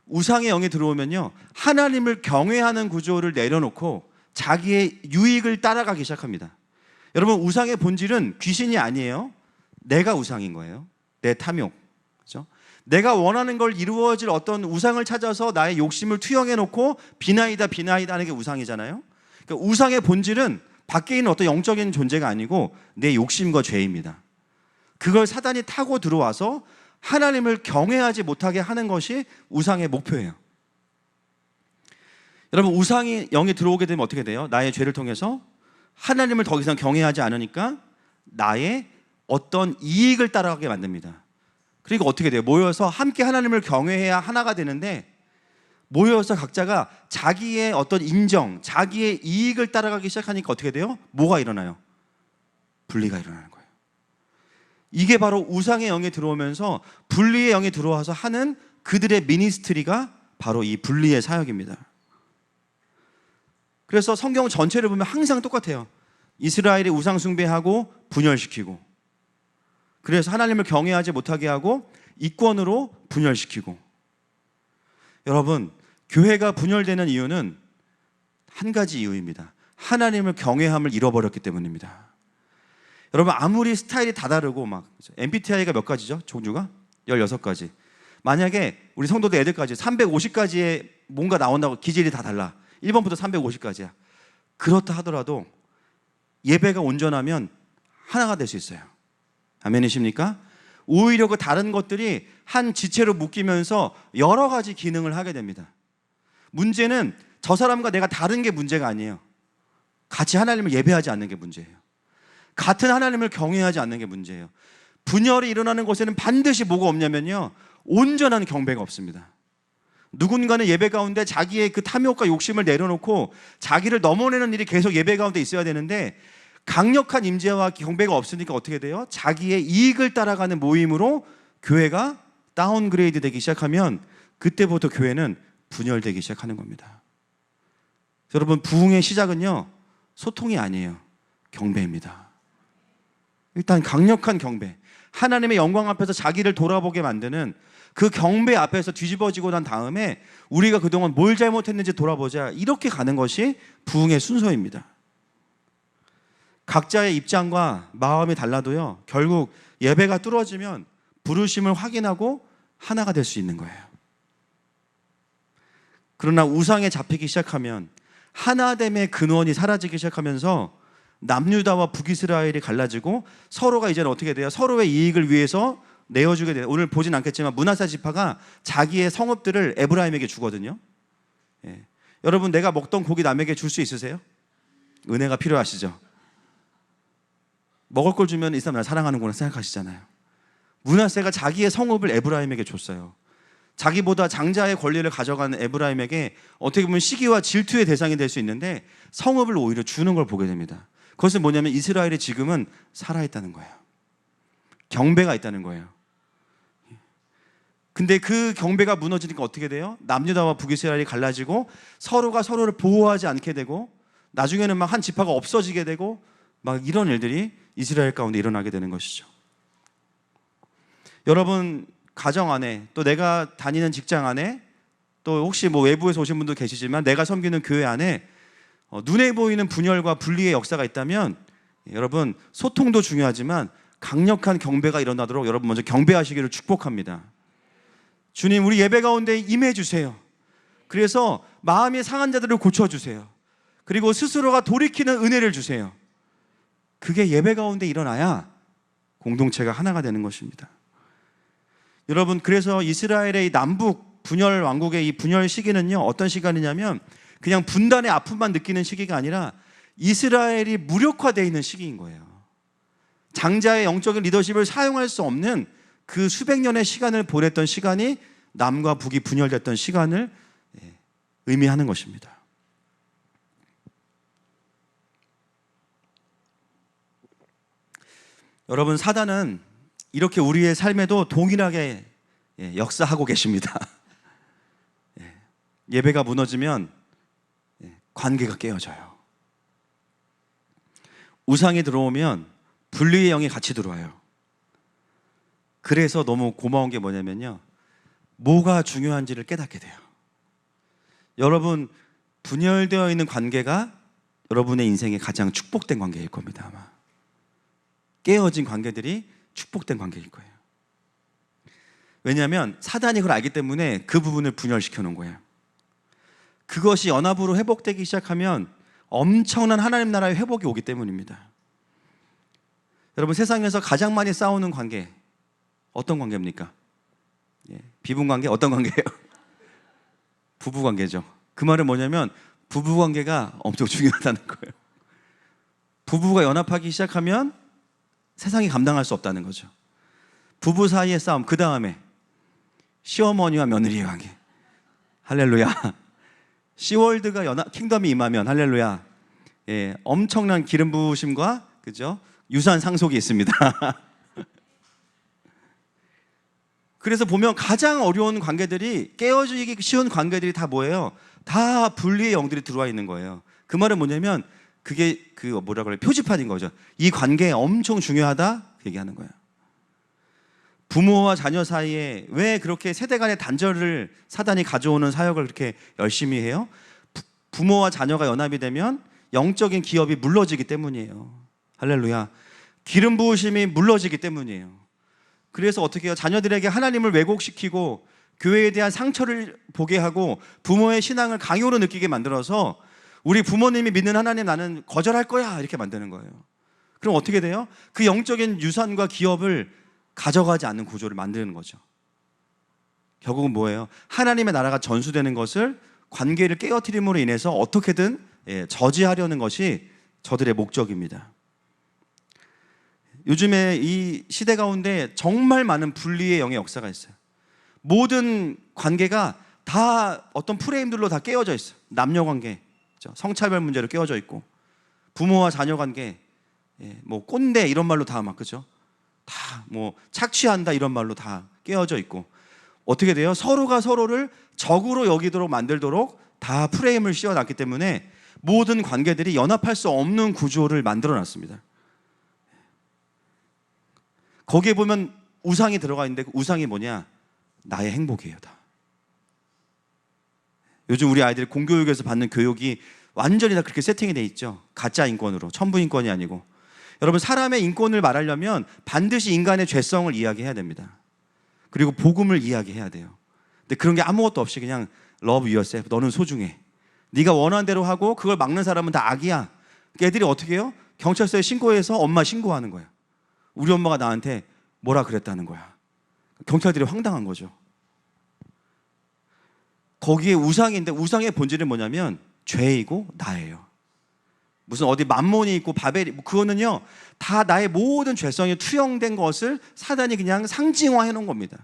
우상의 영이 들어오면요 하나님을 경외하는 구조를 내려놓고 자기의 유익을 따라가기 시작합니다. 여러분 우상의 본질은 귀신이 아니에요. 내가 우상인 거예요. 내 탐욕. 그렇죠? 내가 원하는 걸 이루어질 어떤 우상을 찾아서 나의 욕심을 투영해 놓고 비나이다 하는 게 우상이잖아요. 그러니까 우상의 본질은 밖에 있는 어떤 영적인 존재가 아니고 내 욕심과 죄입니다. 그걸 사단이 타고 들어와서 하나님을 경외하지 못하게 하는 것이 우상의 목표예요. 여러분, 우상이 영에 들어오게 되면 어떻게 돼요? 나의 죄를 통해서 하나님을 더 이상 경외하지 않으니까 나의 어떤 이익을 따라가게 만듭니다. 그리고 어떻게 돼요? 모여서 함께 하나님을 경외해야 하나가 되는데, 모여서 각자가 자기의 어떤 인정, 자기의 이익을 따라가기 시작하니까 어떻게 돼요? 뭐가 일어나요? 분리가 일어나는 거예요. 이게 바로 우상의 영에 들어오면서 분리의 영에 들어와서 하는 그들의 미니스트리가 바로 이 분리의 사역입니다. 그래서 성경 전체를 보면 항상 똑같아요. 이스라엘이 우상 숭배하고 분열시키고, 그래서 하나님을 경외하지 못하게 하고 이권으로 분열시키고. 여러분, 교회가 분열되는 이유는 한 가지 이유입니다. 하나님을 경외함을 잃어버렸기 때문입니다. 여러분, 아무리 스타일이 다 다르고 막 MBTI가 몇 가지죠? 종류가? 16가지. 만약에 우리 성도들 애들까지 350가지의 뭔가 나온다고 기질이 다 달라. 1번부터 350까지야. 그렇다 하더라도 예배가 온전하면 하나가 될 수 있어요. 아멘이십니까? 오히려 그 다른 것들이 한 지체로 묶이면서 여러 가지 기능을 하게 됩니다. 문제는 저 사람과 내가 다른 게 문제가 아니에요. 같이 하나님을 예배하지 않는 게 문제예요. 같은 하나님을 경외하지 않는 게 문제예요. 분열이 일어나는 곳에는 반드시 뭐가 없냐면요, 온전한 경배가 없습니다. 누군가는 예배 가운데 자기의 그 탐욕과 욕심을 내려놓고 자기를 넘어내는 일이 계속 예배 가운데 있어야 되는데, 강력한 임재와 경배가 없으니까 어떻게 돼요? 자기의 이익을 따라가는 모임으로 교회가 다운그레이드 되기 시작하면 그때부터 교회는 분열되기 시작하는 겁니다. 여러분, 부흥의 시작은요, 소통이 아니에요. 경배입니다. 일단 강력한 경배, 하나님의 영광 앞에서 자기를 돌아보게 만드는 그 경배 앞에서 뒤집어지고 난 다음에 우리가 그동안 뭘 잘못했는지 돌아보자, 이렇게 가는 것이 부흥의 순서입니다. 각자의 입장과 마음이 달라도요, 결국 예배가 뚫어지면 부르심을 확인하고 하나가 될 수 있는 거예요. 그러나 우상에 잡히기 시작하면, 하나됨의 근원이 사라지기 시작하면서 남유다와 북이스라엘이 갈라지고 서로가 이제는 어떻게 돼요? 서로의 이익을 위해서 내어주게 돼요. 오늘 보진 않겠지만 므낫세 지파가 자기의 성읍들을 에브라임에게 주거든요. 예. 여러분, 내가 먹던 고기 남에게 줄 수 있으세요? 은혜가 필요하시죠? 먹을 걸 주면 이 사람 날 사랑하는구나 생각하시잖아요. 므낫세가 자기의 성읍을 에브라임에게 줬어요. 자기보다 장자의 권리를 가져가는 에브라임에게 어떻게 보면 시기와 질투의 대상이 될 수 있는데 성읍을 오히려 주는 걸 보게 됩니다. 그것은 뭐냐면 이스라엘이 지금은 살아있다는 거예요. 경배가 있다는 거예요. 근데 그 경배가 무너지니까 어떻게 돼요? 남유다와 북이스라엘이 갈라지고 서로가 서로를 보호하지 않게 되고 나중에는 막 한 지파가 없어지게 되고 막 이런 일들이 이스라엘 가운데 일어나게 되는 것이죠. 여러분, 가정 안에, 또 내가 다니는 직장 안에, 또 혹시 뭐 외부에서 오신 분도 계시지만 내가 섬기는 교회 안에 눈에 보이는 분열과 분리의 역사가 있다면, 여러분, 소통도 중요하지만 강력한 경배가 일어나도록 여러분 먼저 경배하시기를 축복합니다. 주님, 우리 예배 가운데 임해 주세요. 그래서 마음이 상한 자들을 고쳐주세요. 그리고 스스로가 돌이키는 은혜를 주세요. 그게 예배 가운데 일어나야 공동체가 하나가 되는 것입니다. 여러분, 그래서 이스라엘의 이 남북 분열 왕국의 이 분열 시기는요, 어떤 시간이냐면 그냥 분단의 아픔만 느끼는 시기가 아니라 이스라엘이 무력화되어 있는 시기인 거예요. 장자의 영적인 리더십을 사용할 수 없는 그 수백 년의 시간을 보냈던 시간이 남과 북이 분열됐던 시간을 의미하는 것입니다. 여러분, 사단은 이렇게 우리의 삶에도 동일하게 역사하고 계십니다. 예배가 무너지면 관계가 깨어져요. 우상이 들어오면 분리의 영이 같이 들어와요. 그래서 너무 고마운 게 뭐냐면요, 뭐가 중요한지를 깨닫게 돼요. 여러분, 분열되어 있는 관계가 여러분의 인생에 가장 축복된 관계일 겁니다. 아마 깨어진 관계들이 축복된 관계일 거예요. 왜냐하면 사단이 그걸 알기 때문에 그 부분을 분열시켜 놓은 거예요. 그것이 연합으로 회복되기 시작하면 엄청난 하나님 나라의 회복이 오기 때문입니다. 여러분, 세상에서 가장 많이 싸우는 관계 어떤 관계입니까? 비분 관계 어떤 관계예요? 부부 관계죠. 그 말은 뭐냐면 부부 관계가 엄청 중요하다는 거예요. 부부가 연합하기 시작하면 세상이 감당할 수 없다는 거죠. 부부 사이의 싸움, 그 다음에 시어머니와 며느리의 관계. 할렐루야. 시월드가 킹덤이 임하면 할렐루야. 엄청난 기름 부으심과 그죠? 유산 상속이 있습니다. 그래서 보면 가장 어려운 관계들이, 깨어지기 쉬운 관계들이 다 뭐예요? 다 분리의 영들이 들어와 있는 거예요. 그 말은 뭐냐면 그게 뭐라 그래, 표지판인 거죠. 이 관계 엄청 중요하다 얘기하는 거예요. 부모와 자녀 사이에 왜 그렇게 세대 간의 단절을 사단이 가져오는 사역을 그렇게 열심히 해요? 부모와 자녀가 연합이 되면 영적인 기업이 물러지기 때문이에요. 할렐루야. 기름 부으심이 물러지기 때문이에요. 그래서 어떻게 해요? 자녀들에게 하나님을 왜곡시키고 교회에 대한 상처를 보게 하고 부모의 신앙을 강요로 느끼게 만들어서 우리 부모님이 믿는 하나님 나는 거절할 거야 이렇게 만드는 거예요. 그럼 어떻게 돼요? 그 영적인 유산과 기업을 가져가지 않는 구조를 만드는 거죠. 결국은 뭐예요? 하나님의 나라가 전수되는 것을, 관계를 깨어뜨림으로 인해서 어떻게든 저지하려는 것이 저들의 목적입니다. 요즘에 이 시대 가운데 정말 많은 분리의 영의 역사가 있어요. 모든 관계가 다 어떤 프레임들로 다 깨어져 있어요. 남녀 관계, 성차별 문제로 깨어져 있고, 부모와 자녀 관계, 뭐 꼰대 이런 말로 다 막 그죠? 다 뭐 착취한다 이런 말로 다 깨어져 있고, 어떻게 돼요? 서로가 서로를 적으로 여기도록 만들도록 다 프레임을 씌워놨기 때문에 모든 관계들이 연합할 수 없는 구조를 만들어놨습니다. 거기에 보면 우상이 들어가 있는데 그 우상이 뭐냐? 나의 행복이에요. 다. 요즘 우리 아이들이 공교육에서 받는 교육이 완전히 다 그렇게 세팅이 돼 있죠. 가짜 인권으로, 천부 인권이 아니고. 여러분, 사람의 인권을 말하려면 반드시 인간의 죄성을 이야기해야 됩니다. 그리고 복음을 이야기해야 돼요. 근데 그런 게 아무것도 없이 그냥 love yourself, 너는 소중해, 네가 원하는 대로 하고 그걸 막는 사람은 다 악이야. 애들이 어떻게 해요? 경찰서에 신고해서 엄마 신고하는 거야. 우리 엄마가 나한테 뭐라 그랬다는 거야. 경찰들이 황당한 거죠. 거기에 우상인데 우상의 본질은 뭐냐면 죄이고 나예요. 무슨 어디 만몬이 있고 바벨이, 그거는요 다 나의 모든 죄성이 투영된 것을 사단이 그냥 상징화해 놓은 겁니다.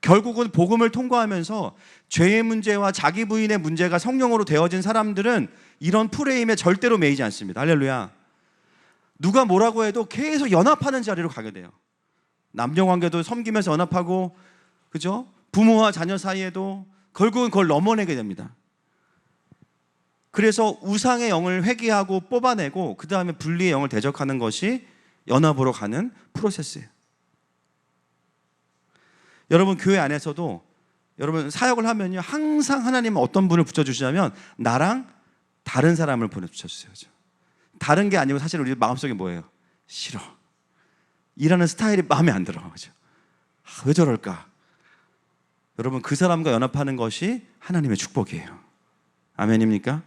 결국은 복음을 통과하면서 죄의 문제와 자기 부인의 문제가 성령으로 되어진 사람들은 이런 프레임에 절대로 매이지 않습니다. 할렐루야. 누가 뭐라고 해도 계속 연합하는 자리로 가게 돼요. 남녀 관계도 섬기면서 연합하고, 그죠? 부모와 자녀 사이에도 결국은 그걸 넘어내게 됩니다. 그래서 우상의 영을 회개하고 뽑아내고 그 다음에 분리의 영을 대적하는 것이 연합으로 가는 프로세스예요. 여러분, 교회 안에서도 여러분 사역을 하면요 항상 하나님은 어떤 분을 붙여주시냐면 나랑 다른 사람을 붙여주세요. 다른 게 아니고 사실 우리 마음속에 뭐예요? 싫어. 일하는 스타일이 마음에 안 들어. 그죠? 왜 저럴까? 여러분, 그 사람과 연합하는 것이 하나님의 축복이에요. 아멘입니까?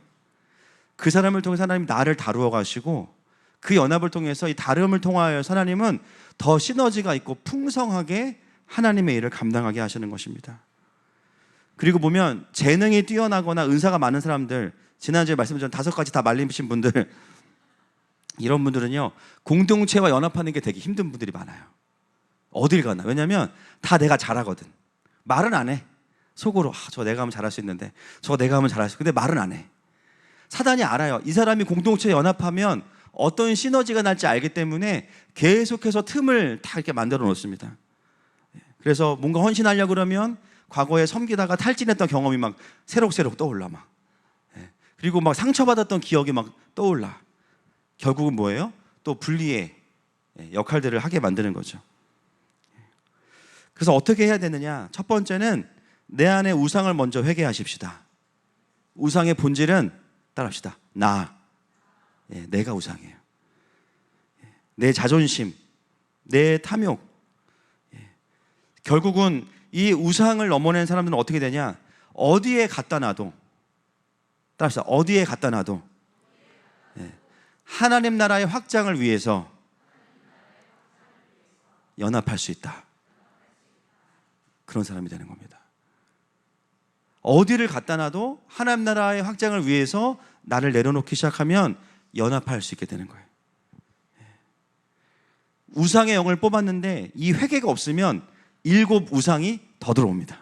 그 사람을 통해서 하나님 나를 다루어 가시고 그 연합을 통해서 이 다름을 통하여 하나님은 더 시너지가 있고 풍성하게 하나님의 일을 감당하게 하시는 것입니다. 그리고 보면 재능이 뛰어나거나 은사가 많은 사람들, 지난주에 말씀드린 5가지 다 말리신 분들, 이런 분들은요 공동체와 연합하는 게 되게 힘든 분들이 많아요. 어딜 가나. 왜냐하면 다 내가 잘하거든. 말은 안 해. 속으로 저 내가 하면 잘할 수 있는데, 저 내가 하면 잘할 수 있는데 말은 안 해. 사단이 알아요. 이 사람이 공동체에 연합하면 어떤 시너지가 날지 알기 때문에 계속해서 틈을 다 이렇게 만들어 놓습니다. 그래서 뭔가 헌신하려고 그러면 과거에 섬기다가 탈진했던 경험이 막 새록새록 떠올라 막. 그리고 막 상처받았던 기억이 막 떠올라. 결국은 뭐예요? 또 분리의 역할들을 하게 만드는 거죠. 그래서 어떻게 해야 되느냐? 첫 번째는 내 안에 우상을 먼저 회개하십시다. 우상의 본질은 따라합시다. 내가 우상이에요. 내 자존심, 내 탐욕. 결국은 이 우상을 넘어낸 사람들은 어떻게 되냐? 어디에 갖다 놔도, 따라합시다. 어디에 갖다 놔도 하나님 나라의 확장을 위해서 연합할 수 있다. 그런 사람이 되는 겁니다. 어디를 갖다 놔도 하나님 나라의 확장을 위해서 나를 내려놓기 시작하면 연합할 수 있게 되는 거예요. 우상의 영을 뽑았는데 이 회개가 없으면 7 우상이 더 들어옵니다.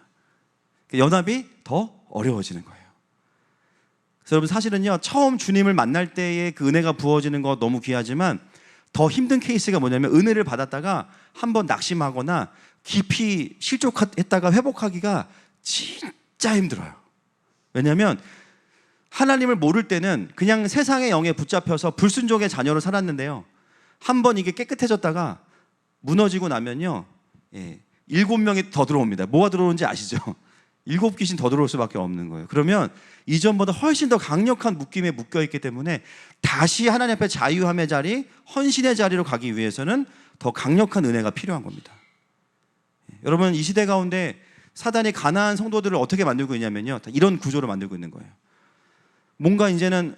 연합이 더 어려워지는 거예요. 그래서 여러분 사실은요, 처음 주님을 만날 때의 그 은혜가 부어지는 거 너무 귀하지만 더 힘든 케이스가 뭐냐면 은혜를 받았다가 한번 낙심하거나 깊이 실족했다가 회복하기가 진짜 힘들어요. 왜냐하면 하나님을 모를 때는 그냥 세상의 영에 붙잡혀서 불순종의 자녀로 살았는데요, 한번 이게 깨끗해졌다가 무너지고 나면요, 7명이 더 들어옵니다. 뭐가 들어오는지 아시죠? 7 귀신 더 들어올 수밖에 없는 거예요. 그러면 이전보다 훨씬 더 강력한 묶임에 묶여있기 때문에 다시 하나님 앞에 자유함의 자리, 헌신의 자리로 가기 위해서는 더 강력한 은혜가 필요한 겁니다. 여러분, 이 시대 가운데 사단이 가난한 성도들을 어떻게 만들고 있냐면요, 이런 구조로 만들고 있는 거예요. 뭔가 이제는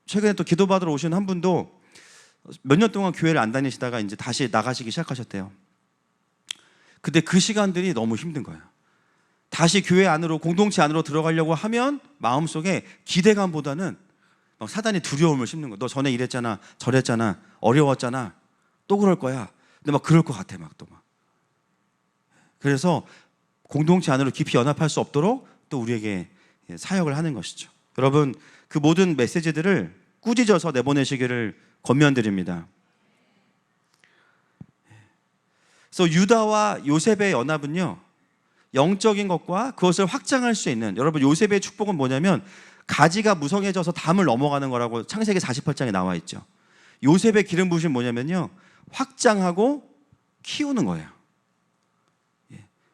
최근에 또 기도받으러 오신 한 분도 몇 년 동안 교회를 안 다니시다가 이제 다시 나가시기 시작하셨대요. 근데 그 시간들이 너무 힘든 거예요. 다시 교회 안으로, 공동체 안으로 들어가려고 하면 마음속에 기대감보다는 막 사단이 두려움을 심는 거예요. 너 전에 이랬잖아, 저랬잖아, 어려웠잖아, 또 그럴 거야. 근데 막 그럴 것 같아, 막 또 막. 그래서 공동체 안으로 깊이 연합할 수 없도록 또 우리에게 사역을 하는 것이죠. 여러분, 그 모든 메시지들을 꾸짖어서 내보내시기를 권면드립니다. 그래서 유다와 요셉의 연합은요, 영적인 것과 그것을 확장할 수 있는, 여러분 요셉의 축복은 뭐냐면 가지가 무성해져서 담을 넘어가는 거라고 창세기 48장에 나와 있죠. 요셉의 기름 부으심 뭐냐면요, 확장하고 키우는 거예요.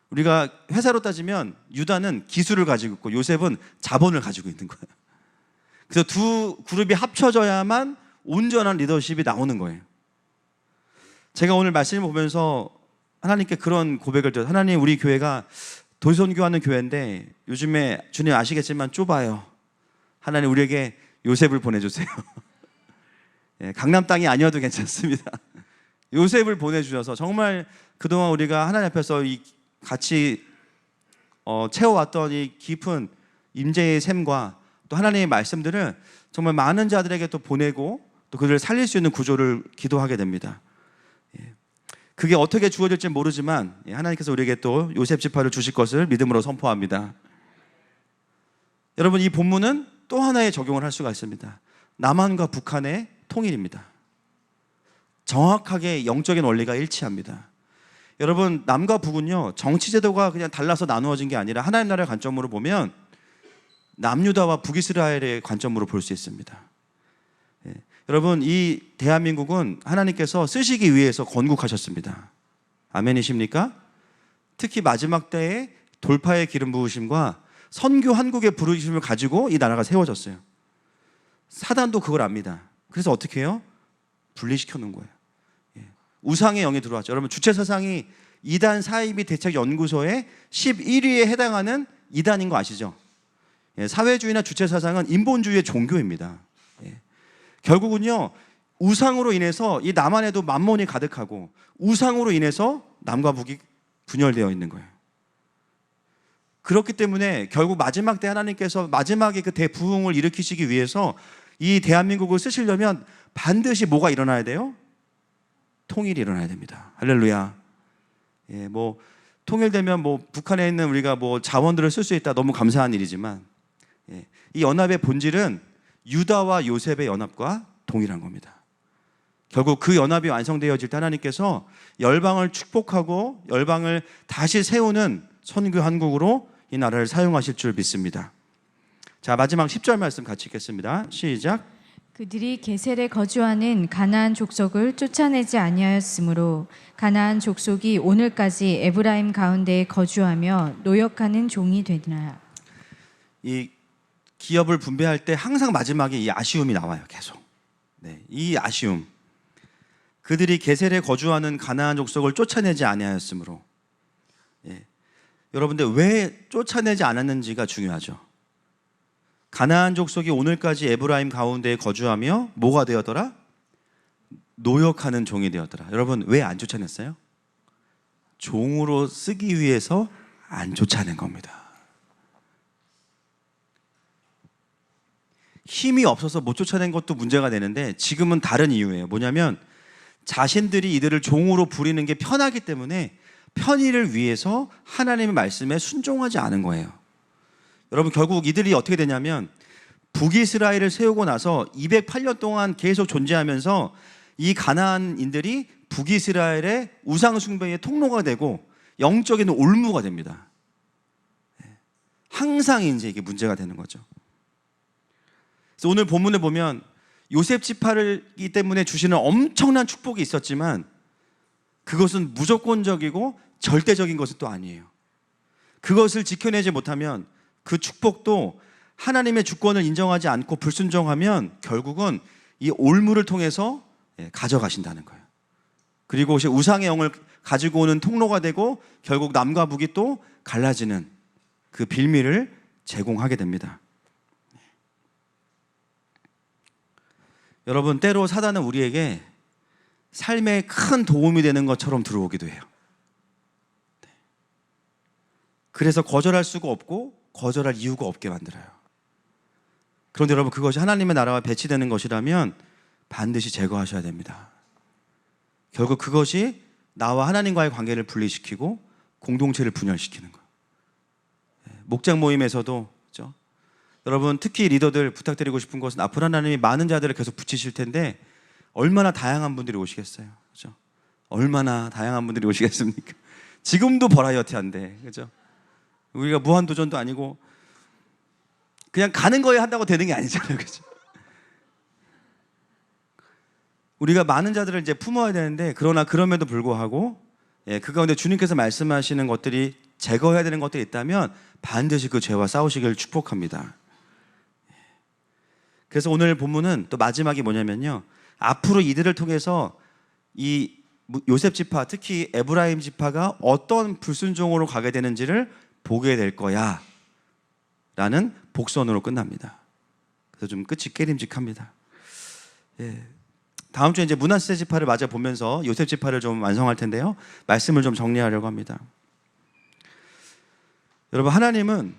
우리가 회사로 따지면 유다는 기술을 가지고 있고 요셉은 자본을 가지고 있는 거예요. 그래서 두 그룹이 합쳐져야만 온전한 리더십이 나오는 거예요. 제가 오늘 말씀을 보면서 하나님께 그런 고백을 드려요. 하나님, 우리 교회가 도선교하는 교회인데 요즘에 주님 아시겠지만 좁아요. 하나님, 우리에게 요셉을 보내주세요. 강남 땅이 아니어도 괜찮습니다. 요셉을 보내주셔서 정말 그동안 우리가 하나님 앞에서 같이 채워왔던 이 깊은 임재의 샘과 또 하나님의 말씀들을 정말 많은 자들에게 또 보내고 또 그들을 살릴 수 있는 구조를 기도하게 됩니다. 그게 어떻게 주어질지 모르지만 하나님께서 우리에게 또 요셉 지파를 주실 것을 믿음으로 선포합니다. 여러분, 이 본문은 또 하나의 적용을 할 수가 있습니다. 남한과 북한의 통일입니다. 정확하게 영적인 원리가 일치합니다. 여러분, 남과 북은요, 정치 제도가 그냥 달라서 나누어진 게 아니라 하나님 나라의 관점으로 보면 남유다와 북이스라엘의 관점으로 볼 수 있습니다. 여러분, 이 대한민국은 하나님께서 쓰시기 위해서 건국하셨습니다. 아멘이십니까? 특히 마지막 때에 돌파의 기름 부으심과 선교 한국의 부르심을 가지고 이 나라가 세워졌어요. 사단도 그걸 압니다. 그래서 어떻게 해요? 분리시켜 놓은 거예요. 우상의 영이 들어왔죠. 여러분, 주체사상이 이단 사이비 대책 연구소의 11위에 해당하는 이단인 거 아시죠? 사회주의나 주체사상은 인본주의의 종교입니다. 결국은요, 우상으로 인해서 이 남한에도 만몬이 가득하고 우상으로 인해서 남과 북이 분열되어 있는 거예요. 그렇기 때문에 결국 마지막 때 하나님께서 마지막에 그 대부흥을 일으키시기 위해서 이 대한민국을 쓰시려면 반드시 뭐가 일어나야 돼요? 통일이 일어나야 됩니다. 할렐루야. 통일되면 북한에 있는 우리가 자원들을 쓸 수 있다, 너무 감사한 일이지만 이 연합의 본질은 유다와 요셉의 연합과 동일한 겁니다. 결국 그 연합이 완성되어질 때 하나님께서 열방을 축복하고 열방을 다시 세우는 선교 한국으로 이 나라를 사용하실 줄 믿습니다. 자, 마지막 10절 말씀 같이 읽겠습니다. 시작. 그들이 게셀에 거주하는 가나안 족속을 쫓아내지 아니하였으므로 가나안 족속이 오늘까지 에브라임 가운데에 거주하며 노역하는 종이 되나. 이 기업을 분배할 때 항상 마지막에 이 아쉬움이 나와요. 계속. 이 아쉬움. 그들이 게셀에 거주하는 가나안 족속을 쫓아내지 아니하였으므로. 여러분들, 왜 쫓아내지 않았는지가 중요하죠. 가나안 족속이 오늘까지 에브라임 가운데에 거주하며 뭐가 되었더라? 노역하는 종이 되었더라. 여러분, 왜 안 쫓아냈어요? 종으로 쓰기 위해서 안 쫓아낸 겁니다. 힘이 없어서 못 쫓아낸 것도 문제가 되는데 지금은 다른 이유예요. 뭐냐면 자신들이 이들을 종으로 부리는 게 편하기 때문에 편의를 위해서 하나님의 말씀에 순종하지 않은 거예요. 여러분, 결국 이들이 어떻게 되냐면 북이스라엘을 세우고 나서 208년 동안 계속 존재하면서 이 가나안인들이 북이스라엘의 우상 숭배의 통로가 되고 영적인 올무가 됩니다. 항상 이제 이게 문제가 되는 거죠. 그래서 오늘 본문에 보면 요셉 지파이기 때문에 주시는 엄청난 축복이 있었지만 그것은 무조건적이고 절대적인 것은 또 아니에요. 그것을 지켜내지 못하면 그 축복도 하나님의 주권을 인정하지 않고 불순종하면 결국은 이 올무를 통해서 가져가신다는 거예요. 그리고 우상의 영을 가지고 오는 통로가 되고 결국 남과 북이 또 갈라지는 그 빌미를 제공하게 됩니다. 여러분, 때로 사단은 우리에게 삶에 큰 도움이 되는 것처럼 들어오기도 해요. 그래서 거절할 수가 없고 거절할 이유가 없게 만들어요. 그런데 여러분, 그것이 하나님의 나라와 배치되는 것이라면 반드시 제거하셔야 됩니다. 결국 그것이 나와 하나님과의 관계를 분리시키고 공동체를 분열시키는 거예요. 목장 모임에서도 그렇죠? 여러분, 특히 리더들 부탁드리고 싶은 것은 앞으로 하나님이 많은 자들을 계속 붙이실 텐데 얼마나 다양한 분들이 오시겠어요, 그렇죠? 얼마나 다양한 분들이 오시겠습니까? 지금도 버라이어티한데, 그렇죠? 우리가 무한도전도 아니고 그냥 가는 거에 한다고 되는 게 아니잖아요, 그렇죠? 우리가 많은 자들을 이제 품어야 되는데 그러나 그럼에도 불구하고 그 가운데 주님께서 말씀하시는 것들이 제거해야 되는 것들이 있다면 반드시 그 죄와 싸우시기를 축복합니다. 그래서 오늘 본문은 또 마지막이 뭐냐면요, 앞으로 이들을 통해서 이 요셉 지파, 특히 에브라임 지파가 어떤 불순종으로 가게 되는지를 보게 될 거야 라는 복선으로 끝납니다. 그래서 좀 끝이 깨림직합니다. 다음 주에 이제 므낫세 지파를 맞아 보면서 요셉 지파를 좀 완성할 텐데요, 말씀을 좀 정리하려고 합니다. 여러분, 하나님은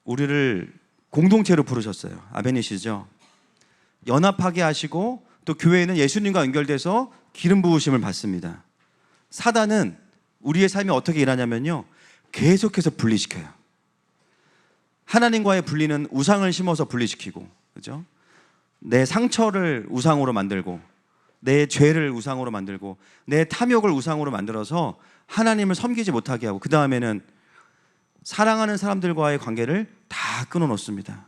우리를 공동체로 부르셨어요. 아베니시죠. 연합하게 하시고 또 교회는 예수님과 연결돼서 기름 부으심을 받습니다. 사단은 우리의 삶이 어떻게 일하냐면요, 계속해서 분리시켜요. 하나님과의 분리는 우상을 심어서 분리시키고, 그죠? 내 상처를 우상으로 만들고, 내 죄를 우상으로 만들고, 내 탐욕을 우상으로 만들어서 하나님을 섬기지 못하게 하고, 그 다음에는 사랑하는 사람들과의 관계를 다 끊어놓습니다.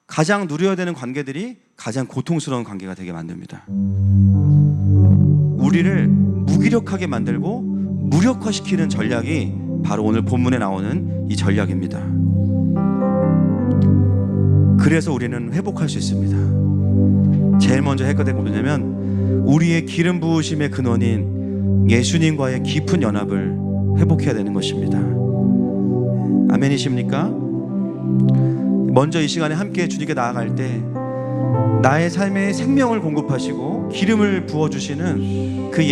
가장 누려야 되는 관계들이 가장 고통스러운 관계가 되게 만듭니다. 우리를 무기력하게 만들고 무력화시키는 전략이 바로 오늘 본문에 나오는 이 전략입니다. 그래서 우리는 회복할 수 있습니다. 제일 먼저 해야 되는 건 뭐냐면 우리의 기름 부으심의 근원인 예수님과의 깊은 연합을 회복해야 되는 것입니다. 아멘이십니까? 먼저 이 시간에 함께 주님께 나아갈 때 나의 삶에 생명을 공급하시고 기름을 부어주시는 그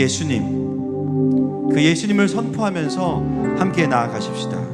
예수님을 선포하면서 함께 나아가십시다.